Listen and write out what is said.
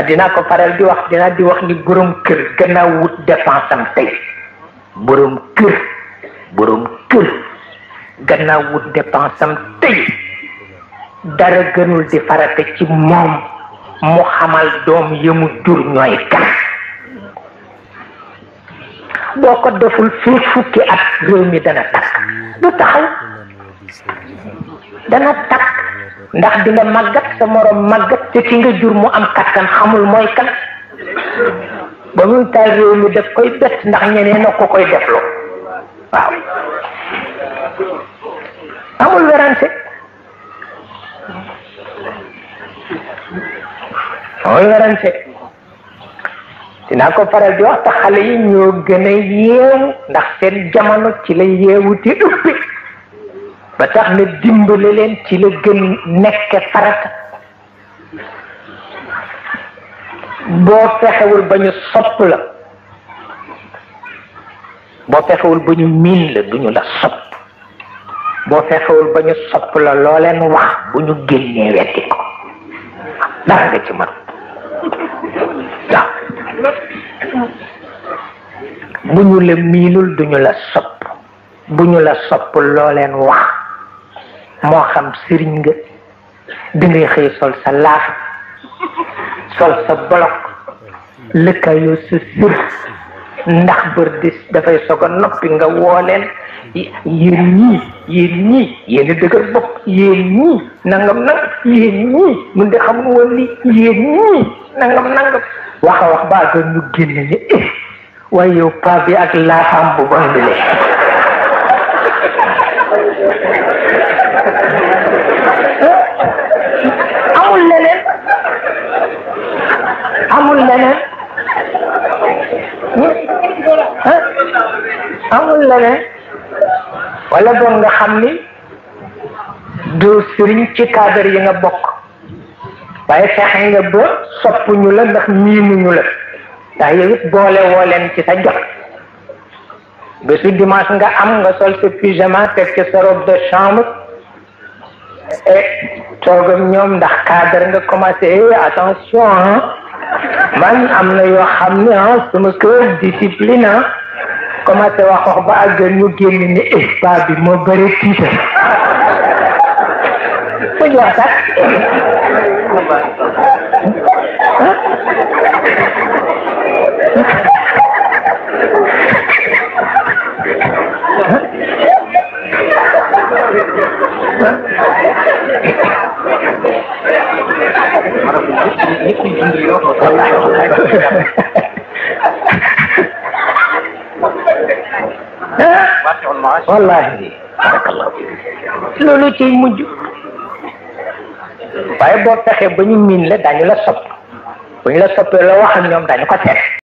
dinaa ko faral di wax ni borom kër gannaaw wut dépense am tey borom kër gannaaw wut dépense am tey dara gënul di farata ci moom mu xamal doom yëmu jur ñooy kan boo ko deful fii fukki at réew mi dana takk du taxaw dana takk ndax dina màggat sa morom màggat te ci nga jur mu am kattan xamul mooy kan ba muy taal réew mi daf koy bett ndax ñeneen a ko koy defloo waaw amul werante dinaa ko faral di wax te xale yi ñoo gën a yeewu ndax seen jamono ci la yeewu te ëppi ba tax na dimbale leen ci la gën nekke farata boo fexewul ba ñu sopp la boo fexewul ba ñu miin la du ñu la sopp boo fexewul ba ñu sopp la loo leen wax bu ñu génnee weddi ko dara nga ci mën waaw bu ñu la miinul du ñu la sopp bu ñu la sopp loo leen wax moo xam sëriñ nga dangay xëy sol sa laaf sol sa bolok lëkkaayoo sa sër ndax bër di dafay soog a noppi nga woo leen yéen ñii yéen a dëgër bopp yéen ñii nangam yéen ñii mun de xam nga woon li yéen ñii nangam wax a wax baa ga ñu génn ni waaye yow paa bi ak laafaam bu bon bi lee amul leneen wala boog nga xam ni doo sëriñ ci cadre yi nga bokk waaye fexe nga ba soppuñu la ndax miinuñu la ndax yow it boole woo leen ci sa jot bésu dimanche nga am nga sol sa pyjama teg ci sa robe de chambre et toogam ñoom ndax cadre nga commencé attention man am na yoo xam ne sama kër discipline commencé wax ba àgg ñu génn ni pas bi moo bëri tiital fu ñu wax sax wallahi loolu ci mujj waaye boo fexee ba ñu miin la dañu la sopp bu ñu la soppee la wax ak ñoom dañu ko seet